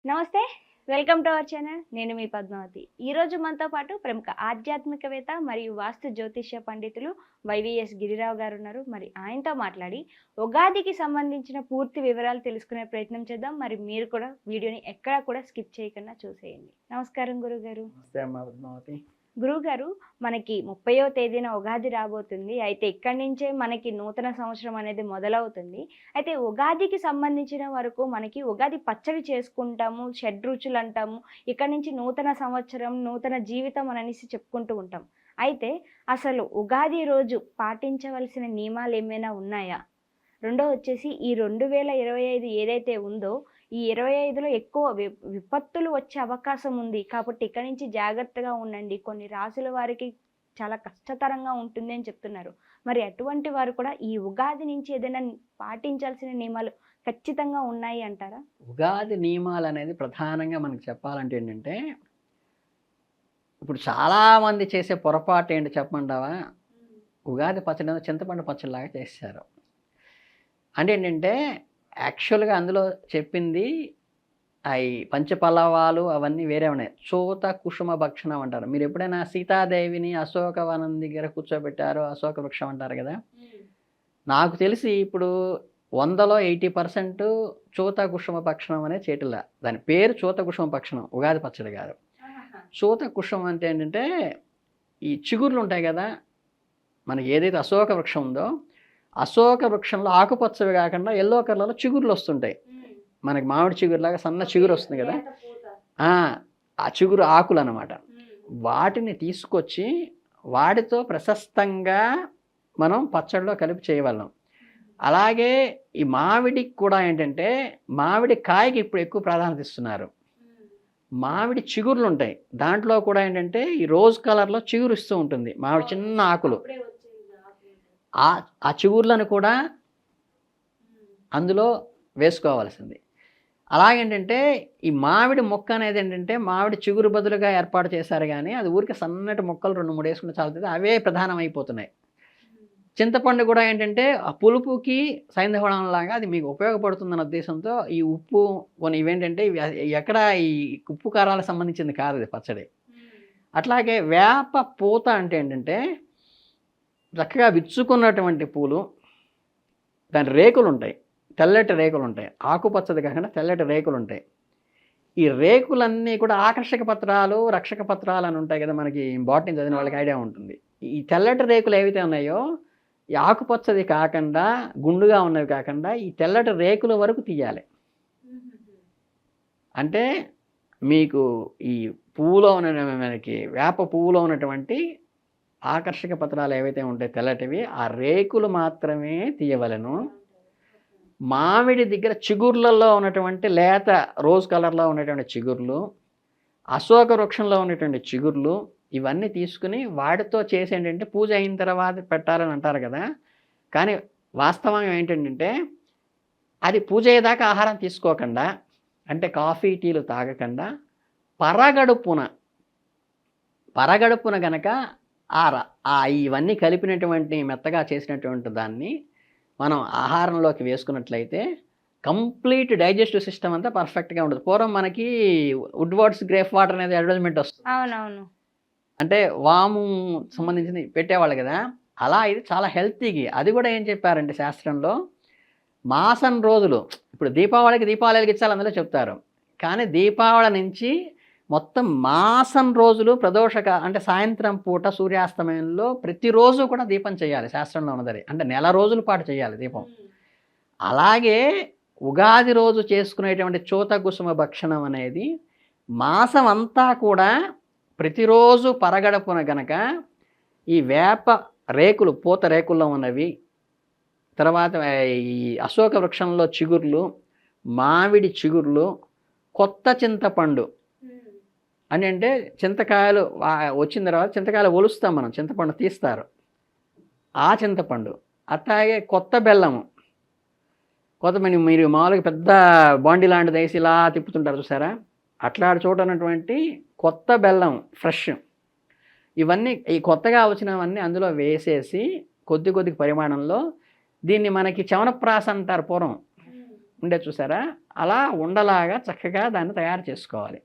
నమస్తే, welcome to our channel. నేను మీ పద్మావతి. ఈరోజు మనతో పాటు ప్రముఖ ఆధ్యాత్మికవేత్త మరియు వాస్తు జ్యోతిష్య పండితులు వైవిఎస్ గిరిరావు గారు ఉన్నారు. మరి ఆయనతో మాట్లాడి ఉగాదికి సంబంధించిన పూర్తి వివరాలు తెలుసుకునే ప్రయత్నం చేద్దాం. మరి మీరు కూడా వీడియోని ఎక్కడా కూడా స్కిప్ చేయకుండా చూసేయండి. నమస్కారం గురుగారు. పద్మావతి. గురువుగారు, మనకి 30వ తేదీన ఉగాది రాబోతుంది. అయితే ఇక్కడి నుంచే మనకి నూతన సంవత్సరం అనేది మొదలవుతుంది. అయితే ఉగాదికి సంబంధించిన వరకు మనకి ఉగాది పచ్చడి చేసుకుంటాము, షడ్రుచులు అంటాము. ఇక్కడి నుంచి నూతన సంవత్సరం, నూతన జీవితం అనేసి చెప్పుకుంటూ ఉంటాం. అయితే అసలు ఉగాది రోజు పాటించవలసిన నియమాలు ఏమైనా ఉన్నాయా? రెండో వచ్చేసి ఈ 2025 ఏదైతే ఉందో ఈ 25లో ఎక్కువ విపత్తులు వచ్చే అవకాశం ఉంది. కాబట్టి ఇక్కడి నుంచి జాగ్రత్తగా ఉండండి. కొన్ని రాసుల వారికి చాలా కష్టతరంగా ఉంటుంది అని చెప్తున్నారు. మరి అటువంటి వారు కూడా ఈ ఉగాది నుంచి ఏదైనా పాటించాల్సిన నియమాలు ఖచ్చితంగా ఉన్నాయి అంటారా? ఉగాది నియమాలు అనేది ప్రధానంగా మనకు చెప్పాలంటే ఏంటంటే, ఇప్పుడు చాలామంది చేసే పొరపాటు ఏంటి చెప్పమంటావా? ఉగాది పచ్చడి చింతపండు పచ్చడిలాగా చేశారు. అంటే ఏంటంటే యాక్చువల్గా అందులో చెప్పింది అవి పంచపల్లవాలు అవన్నీ వేరే ఉన్నాయి. చూత కుసుమ భక్షణం అంటారు. మీరు ఎప్పుడైనా సీతాదేవిని అశోకవనం దగ్గర కూర్చోబెట్టారో అశోక వృక్షం అంటారు కదా. నాకు తెలిసి ఇప్పుడు 100లో 80% చూత కుసుమ భక్షణం అనే చేటిలా. దాని పేరు చూత కుసుమ భక్షణం, ఉగాది పచ్చడి కాదు. చూత కుసుమం అంటే ఏంటంటే ఈ చిగుర్లు ఉంటాయి కదా, మనకి ఏదైతే అశోక వృక్షం ఉందో అశోక వృక్షంలో ఆకుపచ్చవి కాకుండా ఎల్లో కలర్లో చిగుర్లు వస్తుంటాయి. మనకి మామిడి చిగురులాగా సన్న చిగురు వస్తుంది కదా, ఆ చిగురు ఆకులు అన్నమాట. వాటిని తీసుకొచ్చి వాటితో ప్రశస్తంగా మనం పచ్చడిలో కలిపి చేయగలం. అలాగే ఈ మామిడికి కూడా ఏంటంటే మామిడి కాయకి ఇప్పుడు ఎక్కువ ప్రాధాన్యత ఇస్తున్నారు. మామిడి చిగుర్లు ఉంటాయి, దాంట్లో కూడా ఏంటంటే ఈ రోజ్ కలర్లో చిగురు ఇస్తూ ఉంటుంది మామిడి చిన్న ఆకులు. ఆ చిగుర్లను కూడా అందులో వేసుకోవాల్సింది. అలాగేంటంటే ఈ మామిడి మొక్క అనేది ఏంటంటే మామిడి చిగురు బదులుగా ఏర్పాటు చేశారు, కానీ అది ఊరికి సన్నటి మొక్కలు 2-3 వేసుకుంటే చాలుతుంది, అవే ప్రధానం అయిపోతున్నాయి. చింతపండు కూడా ఏంటంటే ఆ పులుపుకి సైంధవడంలాగా అది మీకు ఉపయోగపడుతుందన్న ఉద్దేశంతో ఈ ఉప్పు కొన్ని ఇవేంటంటే ఎక్కడ ఈ ఉప్పు కారాలకు సంబంధించింది కాదు ఇది పచ్చడి. అట్లాగే వేప పూత అంటే ఏంటంటే చక్కగా విచ్చుకున్నటువంటి పూలు, దాని రేకులు ఉంటాయి, తెల్లటి రేకులు ఉంటాయి, ఆకుపచ్చది కాకుండా తెల్లటి రేకులు ఉంటాయి. ఈ రేకులన్నీ కూడా ఆకర్షక పత్రాలు, రక్షక పత్రాలు అని ఉంటాయి కదా, మనకి బాటనీ చదివిన వాళ్ళకి ఐడియా ఉంటుంది. ఈ తెల్లటి రేకులు ఏవైతే ఉన్నాయో ఈ ఆకుపచ్చది కాకుండా గుండుగా ఉన్నవి కాకుండా ఈ తెల్లటి రేకుల వరకు తీయాలి. అంటే మీకు ఈ పువ్వులో ఉన్న మనకి వేప పువ్వులో ఉన్నటువంటి ఆకర్షక పత్రాలు ఏవైతే ఉంటాయి తెల్లటివి, ఆ రేకులు మాత్రమే తీయవలను. మామిడి దగ్గర చిగుర్లలో ఉన్నటువంటి లేత రోజ్ కలర్లో ఉన్నటువంటి చిగుర్లు, అశోక వృక్షంలో ఉన్నటువంటి చిగుర్లు, ఇవన్నీ తీసుకుని వాటితో చేసి ఏంటంటే పూజ అయిన తర్వాత పెట్టాలని అంటారు కదా. కానీ వాస్తవం ఏంటంటే అది పూజ అయ్యేదాకా ఆహారం తీసుకోకుండా, అంటే కాఫీ టీలు తాగకుండా పరగడుపున గనక ఇవన్నీ కలిపినటువంటి మెత్తగా చేసినటువంటి దాన్ని మనం ఆహారంలోకి వేసుకున్నట్లయితే కంప్లీట్ డైజెస్టివ్ సిస్టమ్ అంతా పర్ఫెక్ట్గా ఉంటుంది. పూర్వం మనకి వుడ్వర్డ్స్ గ్రేప్ వాటర్ అనేది అడ్వర్టైజ్మెంట్ వస్తుంది. అవునవును, అంటే వాము సంబంధించింది పెట్టేవాళ్ళు కదా. అలా ఇది చాలా హెల్తీకి. అది కూడా ఏం చెప్పారంటే శాస్త్రంలో మాసం రోజులు, ఇప్పుడు దీపావళికి దీపావళి వెలిగించాలి అందులో చెప్తారు, కానీ దీపావళి నుంచి మొత్తం మాసం రోజులు ప్రదోషక అంటే సాయంత్రం పూట సూర్యాస్తమయంలో ప్రతిరోజు కూడా దీపం చేయాలి శాస్త్రంలో ఉన్నది. అంటే నెల రోజుల పాటు చేయాలి దీపం. అలాగే ఉగాది రోజు చేసుకునేటువంటి చూత కుసుమ భక్షణం అనేది మాసం అంతా కూడా ప్రతిరోజు పరగడపున గనక ఈ వేప రేకులు, పూత రేకుల్లో ఉన్నవి, తర్వాత ఈ అశోక వృక్షంలో చిగుర్లు, మామిడి చిగుర్లు, కొత్త చింతపండు అంటే చింతకాయలు వచ్చిన తర్వాత చింతకాయలు ఒలుస్తాం మనం, చింతపండు తీస్తారు, ఆ చింతపండు. అట్లాగే కొత్త బెల్లము, మీరు మామూలుగా పెద్ద బాండి లాంటిది వేసి ఇలా తిప్పుతుంటారు చూసారా, అట్లా చూడనటువంటి కొత్త బెల్లం ఫ్రెష్, ఇవన్నీ ఈ కొత్తగా వచ్చినవన్నీ అందులో వేసేసి కొద్ది కొద్ది పరిమాణంలో దీన్ని మనకి చవనప్రాస అంటారు పూర్వం. ఉండే చూసారా, అలా ఉండలాగా చక్కగా దాన్ని తయారు చేసుకోవాలి.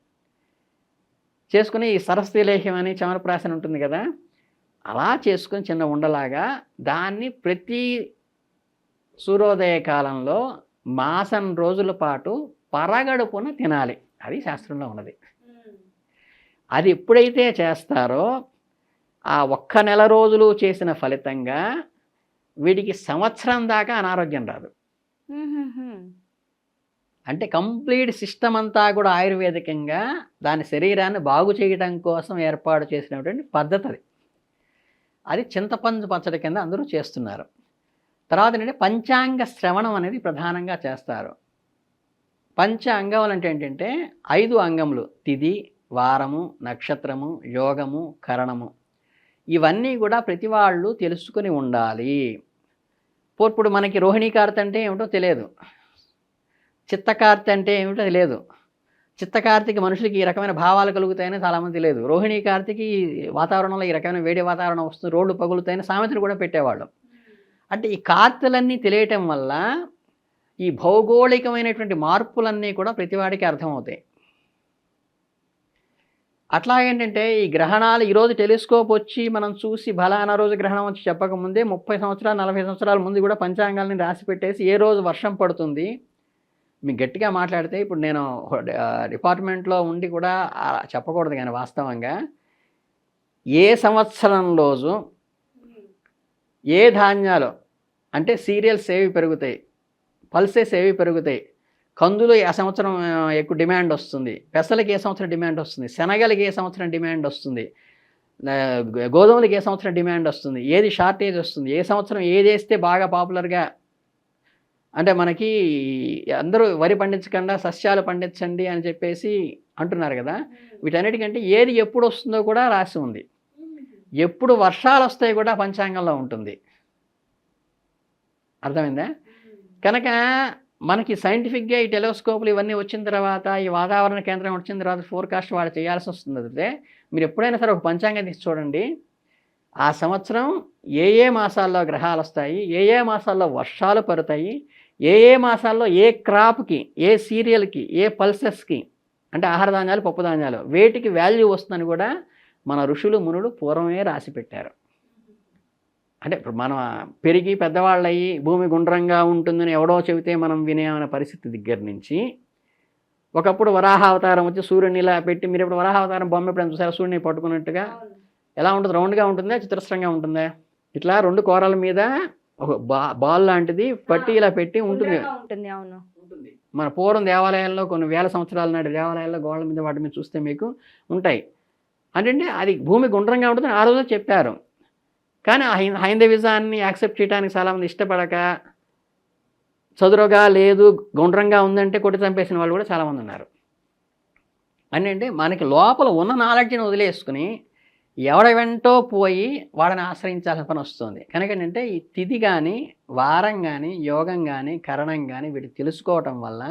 చేసుకుని ఈ సరస్వతి లేహ్యం అని చమరప్రాసన ఉంటుంది కదా, అలా చేసుకుని చిన్న ఉండలాగా దాన్ని ప్రతి సూర్యోదయ కాలంలో మాసం రోజుల పాటు పరగడుపున తినాలి. అది శాస్త్రంలో ఉన్నది. అది ఎప్పుడైతే చేస్తారో ఆ ఒక్క నెల రోజులు చేసిన ఫలితంగా వీడికి సంవత్సరం దాకా అనారోగ్యం రాదు. అంటే కంప్లీట్ సిస్టమ్ అంతా కూడా ఆయుర్వేదికంగా దాని శరీరాన్ని బాగు చేయడం కోసం ఏర్పాటు చేసినటువంటి పద్ధతి అది. అది చింతపండు పచ్చడి కింద అందరూ చేస్తున్నారు. తర్వాత ఏంటంటే పంచాంగ శ్రవణం అనేది ప్రధానంగా చేస్తారు. పంచ అంగములు అంటే ఏంటంటే 5 అంగములు: తిథి, వారము, నక్షత్రము, యోగము, కరణము. ఇవన్నీ కూడా ప్రతి వాళ్ళు తెలుసుకుని ఉండాలి. ఇప్పుడు మనకి రోహిణీ కార్తె అంటే ఏమిటో తెలియదు, చిత్తకార్తె అంటే ఏమిటో తెలియదు. చిత్తకార్తెకి మనుషులకి ఈ రకమైన భావాలు కలుగుతాయని చాలామంది తెలియదు. రోహిణీ కార్తెకి వాతావరణంలో ఈ రకమైన వేడి వాతావరణం వస్తుంది, రోడ్లు పగులుతాయని సామెతలు కూడా పెట్టేవాళ్ళు. అంటే ఈ కార్తెలన్నీ తెలియటం వల్ల ఈ భౌగోళికమైనటువంటి మార్పులన్నీ కూడా ప్రతివాడికి అర్థమవుతాయి. అట్లాగేంటంటే ఈ గ్రహణాలు ఈరోజు టెలిస్కోప్ వచ్చి మనం చూసి ఫలానా రోజు గ్రహణం వచ్చి చెప్పకముందే 30 సంవత్సరాలు 40 సంవత్సరాల ముందు కూడా పంచాంగాల్ని రాసి పెట్టేసి ఏ రోజు వర్షం పడుతుంది, మీకు గట్టిగా మాట్లాడితే ఇప్పుడు నేను డిపార్ట్మెంట్లో ఉండి కూడా చెప్పకూడదు, కానీ వాస్తవంగా ఏ సంవత్సరం రోజు ఏ ధాన్యాలు అంటే సీరియల్స్ ఏవి పెరుగుతాయి, పల్సెస్ ఏవి పెరుగుతాయి, కందులు ఏ సంవత్సరం ఎక్కువ డిమాండ్ వస్తుంది, పెసలకి ఏ సంవత్సరం డిమాండ్ వస్తుంది, శనగలకి ఏ సంవత్సరం డిమాండ్ వస్తుంది, గోధుమలకి ఏ సంవత్సరం డిమాండ్ వస్తుంది, ఏది షార్టేజ్ వస్తుంది, ఏ సంవత్సరం ఏది వేస్తే బాగా పాపులర్గా, అంటే మనకి అందరూ వరి పండించకుండా సస్యాలు పండించండి అని చెప్పేసి అంటున్నారు కదా, వీటన్నిటికంటే ఏది ఎప్పుడు వస్తుందో కూడా రాసి ఉంది. ఎప్పుడు వర్షాలు వస్తాయి కూడా పంచాంగంలో ఉంటుంది. అర్థమైందా? కనుక మనకి సైంటిఫిక్గా ఈ టెలిస్కోప్లు ఇవన్నీ వచ్చిన తర్వాత, ఈ వాతావరణ కేంద్రం వచ్చిన తర్వాత ఫోర్కాస్ట్ వాళ్ళు చేయాల్సి వస్తుంది. అయితే మీరు ఎప్పుడైనా సరే ఒక పంచాంగం తీసి చూడండి, ఆ సంవత్సరం ఏ ఏ మాసాల్లో గ్రహాలు వస్తాయి, ఏ ఏ మాసాల్లో వర్షాలు పడతాయి, ఏ ఏ మాసాల్లో ఏ క్రాప్కి, ఏ సీరియల్కి, ఏ పల్సెస్కి, అంటే ఆహార ధాన్యాలు, పప్పు ధాన్యాలు, వేటికి వాల్యూ వస్తుందని కూడా మన ఋషులు మునులు పూర్వమే రాసి పెట్టారు. అంటే ఇప్పుడు మనం పెరిగి పెద్దవాళ్ళయ్యి భూమి గుండ్రంగా ఉంటుందని ఎవడో చెబితే మనం వినేమన్న పరిస్థితి దగ్గర నుంచి, ఒకప్పుడు వరాహ అవతారం వచ్చి సూర్యుని ఇలా పెట్టి, మీరు ఇప్పుడు వరాహ అవతారం బొమ్మ ఎప్పుడైనా చూసారా? సూర్యుని పట్టుకున్నట్టుగా ఎలా ఉంటుంది? రౌండ్గా ఉంటుందా, చతురస్రంగా ఉంటుందా? ఇట్లా 2 కోరల మీద ఒక బాల్ లాంటిది పట్టి ఇలా పెట్టి ఉంటుంది. మన పూర్వం దేవాలయాల్లో కొన్ని వేల సంవత్సరాల నాటి దేవాలయాల్లో గోడల మీద వాటి మీద చూస్తే మీకు ఉంటాయి. అంటే అది భూమి గుండ్రంగా ఉంటుందని ఆ రోజు చెప్పారు. కానీ హైందవిజాన్ని యాక్సెప్ట్ చేయడానికి చాలామంది ఇష్టపడక, చదురుగా లేదు గుండ్రంగా ఉందంటే కొట్టి చంపేసిన వాళ్ళు కూడా చాలామంది ఉన్నారు. అంటే మనకి లోపల ఉన్న నాలెడ్జ్ని వదిలేసుకుని ఎవడ వెంటో పోయి వాడిని ఆశ్రయించాల్సిన పని వస్తుంది. కనుక ఏంటంటే ఈ తిథి కానీ, వారం కానీ, యోగం కానీ, కరణం కానీ వీటికి తెలుసుకోవటం వల్ల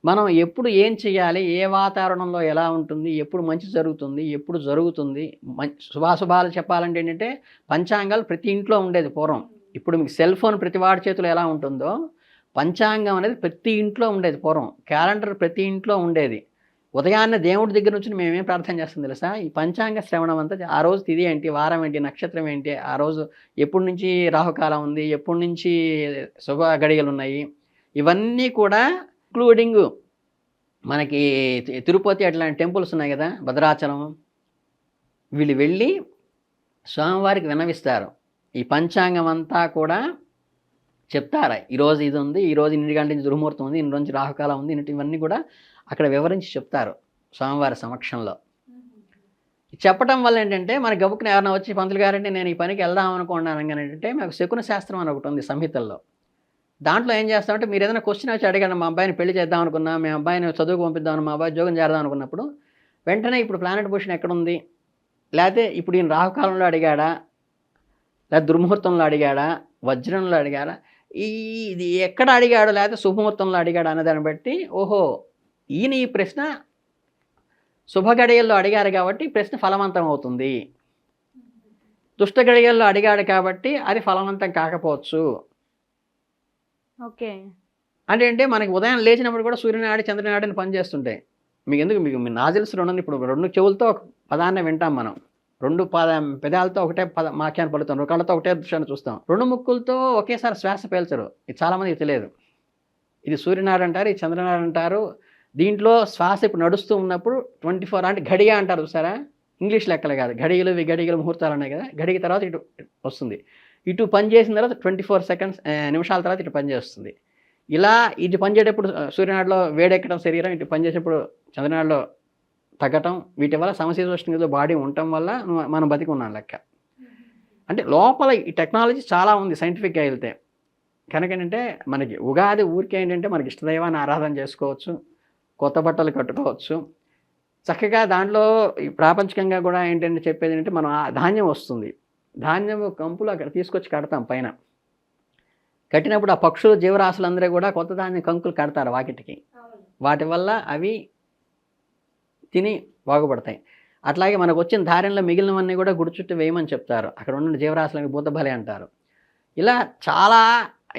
మనం ఎప్పుడు ఏం చేయాలి, ఏ వాతావరణంలో ఎలా ఉంటుంది, ఎప్పుడు మంచి జరుగుతుంది, ఎప్పుడు జరుగుతుంది, శుభాశుభాలు చెప్పాలంటే ఏంటంటే పంచాంగాలు ప్రతి ఇంట్లో ఉండేది పూర్వం. ఇప్పుడు మీకు సెల్ ఫోన్ ప్రతి వాడి చేతిలో ఎలా ఉంటుందో, పంచాంగం అనేది ప్రతి ఇంట్లో ఉండేది పూర్వం. క్యాలెండర్ ప్రతి ఇంట్లో ఉండేది. ఉదయాన్నే దేవుడి దగ్గర నుంచి మేమేం ప్రార్థన చేస్తాం తెలుసా? ఈ పంచాంగ శ్రవణం అంతా, ఆ రోజు తిథి ఏంటి, వారం ఏంటి, నక్షత్రం ఏంటి, ఆ రోజు ఎప్పటి నుంచి రాహుకాలం ఉంది, ఎప్పటి నుంచి శుభ గడియలు ఉన్నాయి, ఇవన్నీ కూడా ఇంక్లూడింగ్ మనకి తిరుపతి అట్లాంటి టెంపుల్స్ ఉన్నాయి కదా, భద్రాచలం, వీళ్ళు వెళ్ళి స్వామివారికి విన్నవిస్తారు. ఈ పంచాంగం అంతా కూడా చెప్తారా, ఈరోజు ఇది ఉంది, ఈరోజు 8 గంటల నుంచి దుర్ముహూర్తం ఉంది, 2 నుంచి రాహుకాలం ఉంది, ఇవన్నీ కూడా అక్కడ వివరించి చెప్తారు స్వామివారి సమక్షంలో. చెప్పటం వల్ల ఏంటంటే మన గబుక్కుని ఎవరైనా వచ్చి, పంతులు గారంటే నేను ఈ పనికి వెళ్దాం అనుకున్నాను ఏంటంటే, మాకు శకున శాస్త్రం అని ఒకటి ఉంది సంహితల్లో. దాంట్లో ఏం చేస్తామంటే, మీరు ఏదైనా క్వశ్చన్ వచ్చి అడిగాను, మా అబ్బాయిని పెళ్లి చేద్దాం అనుకున్నా, మేము అబ్బాయిని చదువుకు పంపిద్దామని, మా అబ్బాయి ఉద్యోగం చేద్దాం అనుకున్నప్పుడు వెంటనే ఇప్పుడు ప్లానెట్ పొజిషన్ ఎక్కడుంది, లేకపోతే ఇప్పుడు ఈయన రాహుకాలంలో అడిగాడా, లేదా దుర్ముహూర్తంలో అడిగాడా, వజ్రంలో అడిగాడా, ఇది ఎక్కడ అడిగాడు, లేకపోతే శుభముహూర్తంలో అడిగాడు అనే దాన్ని బట్టి, ఓహో ఈయన ఈ ప్రశ్న శుభగడియల్లో అడిగారు కాబట్టి ప్రశ్న ఫలవంతం అవుతుంది, దుష్ట గడియల్లో అడిగాడు కాబట్టి అది ఫలవంతం కాకపోవచ్చు. ఓకే. అంటే మనకి ఉదయం లేచినప్పుడు కూడా సూర్యనాడి చంద్రనాడిని పనిచేస్తుంటాయి. మీకు మీ నాజిల్స్ రెండు ఇప్పుడు 2 చెవులతో ఒక పదాన్ని వింటాం మనం. 2 పెదాలతో ఒకటే వాక్యాన్ని పలుకుతాం. 2 కళ్ళతో ఒకటే దృశ్యాన్ని చూస్తాం. 2 ముక్కులతో ఒకేసారి శ్వాస పీల్చరు. ఇది చాలామందికి తెలియదు. ఇది సూర్యనాడి అంటారు, ఇది చంద్రనాడి అంటారు. దీంట్లో శ్వాస ఇప్పుడు నడుస్తూ ఉన్నప్పుడు 24 అంటే ఘడియ అంటారు చూసారా? ఇంగ్లీష్ లెక్కలు కాదు. ఘడియలు విఘడియలు ముహూర్తాలు ఉన్నాయి కదా, ఘడియ తర్వాత ఇటు వస్తుంది. ఇటు పని చేసిన తర్వాత 24 సెకండ్స్ నిమిషాల తర్వాత ఇటు పని చేస్తుంది. ఇలా ఇటు పనిచేసేటప్పుడు సూర్యనాడిలో వేడెక్కడం శరీరం, ఇటు పనిచేసేటప్పుడు చంద్రనాడిలో తగ్గటం, వీటి వల్ల సమశీతోష్ణ బాడీ ఉండటం వల్ల మనం బతికి ఉన్నాం లెక్క. అంటే లోపల ఈ టెక్నాలజీ చాలా ఉంది సైంటిఫిక్గా వెళ్తే. కనుక ఏంటంటే మనకి ఉగాది ఊరికే ఏంటంటే మనకి ఇష్టదైవాన్ని ఆరాధన చేసుకోవచ్చు, కొత్త బట్టలు కట్టుకోవచ్చు చక్కగా. దాంట్లో ఈ ప్రాపంచికంగా కూడా ఏంటంటే చెప్పేది ఏంటంటే మనం ధాన్యం వస్తుంది, ధాన్యం కంపులు అక్కడ తీసుకొచ్చి కడతాం పైన. కట్టినప్పుడు ఆ పక్షులు జీవరాశులందరూ కూడా కొత్త ధాన్యం కంకులు కడతారు వాకిటికి. వాటి వల్ల అవి తిని బాగుపడతాయి. అట్లాగే మనకు వచ్చిన ధాన్యంలో మిగిలినవన్నీ కూడా గుడి చుట్టూ వేయమని చెప్తారు. అక్కడ ఉన్న జీవరాశులకు భూతబలి అంటారు. ఇలా చాలా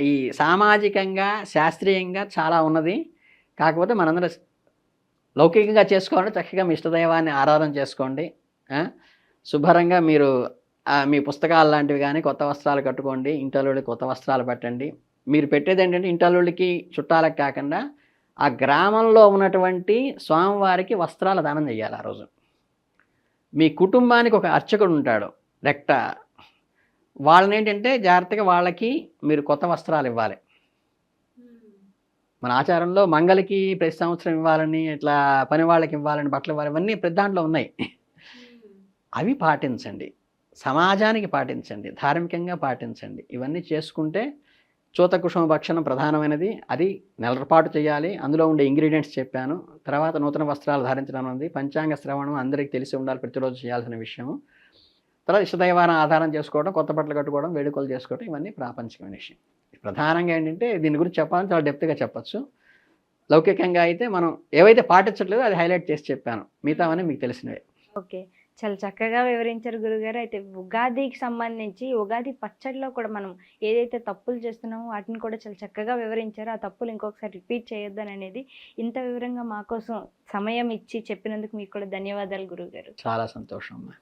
ఈ సామాజికంగా శాస్త్రీయంగా చాలా ఉన్నది. కాకపోతే మనందరం లౌకికంగా చేసుకోండి, చక్కగా మీ ఇష్టదైవాన్ని ఆరాధన చేసుకోండి. శుభ్రంగా మీరు మీ పుస్తకాలు లాంటివి కానీ కొత్త వస్త్రాలు కట్టుకోండి, ఇంటల్లుళ్ళకి కొత్త వస్త్రాలు పెట్టండి. మీరు పెట్టేది ఏంటంటే ఇంటల్లుళ్ళకి చుట్టాలకు కాకుండా ఆ గ్రామంలో ఉన్నటువంటి స్వామివారికి వస్త్రాల దానం చేయాలి ఆ రోజు. మీ కుటుంబానికి ఒక అర్చకుడు ఉంటాడు రెక్ట, వాళ్ళని ఏంటంటే జాగ్రత్తగా వాళ్ళకి మీరు కొత్త వస్త్రాలు ఇవ్వాలి. మన ఆచారంలో మంగళకి ప్రతి సంవత్సరం ఇవ్వాలని, ఇట్లా పని వాళ్ళకి ఇవ్వాలని బట్టలు ఇవ్వాలి, ఇవన్నీ ప్రతి దాంట్లో ఉన్నాయి. అవి పాటించండి, సమాజానికి పాటించండి, ధార్మికంగా పాటించండి. ఇవన్నీ చేసుకుంటే చూతకుషుమ భక్షణం ప్రధానమైనది. అది నెల పాటు చేయాలి. అందులో ఉండే ఇంగ్రీడియంట్స్ చెప్పాను. తర్వాత నూతన వస్త్రాలు ధారించడం ఉంది. పంచాంగ శ్రవణం అందరికీ తెలిసి ఉండాలి, ప్రతిరోజు చేయాల్సిన విషయం. తర్వాత ఇష్టదైవాన్ని ఆధారం చేసుకోవడం, కొత్త బట్టలు కట్టుకోవడం, వేడుకలు చేసుకోవడం, ఇవన్నీ ప్రాపంచికమైన విషయం. ప్రధానంగా ఏంటంటే దీని గురించి చెప్పాలని చాలా డెప్త్గా చెప్పచ్చు. లౌకికంగా అయితే మనం ఏవైతే పాటించట్లేదో అది హైలైట్ చేసి చెప్పాను, మిగతావన్నీ మీకు తెలిసినవే. ఓకే, చాలా చక్కగా వివరించారు గురుగారు. అయితే ఉగాదికి సంబంధించి ఉగాది పచ్చడిలో కూడా మనం ఏదైతే తప్పులు చేస్తున్నామో వాటిని కూడా చాలా చక్కగా వివరించారు. ఆ తప్పులు ఇంకొకసారి రిపీట్ చేయొద్దని అనేది ఇంత వివరంగా మా కోసం సమయం ఇచ్చి చెప్పినందుకు మీకు కూడా ధన్యవాదాలు గురుగారు. చాలా సంతోషం అమ్మా.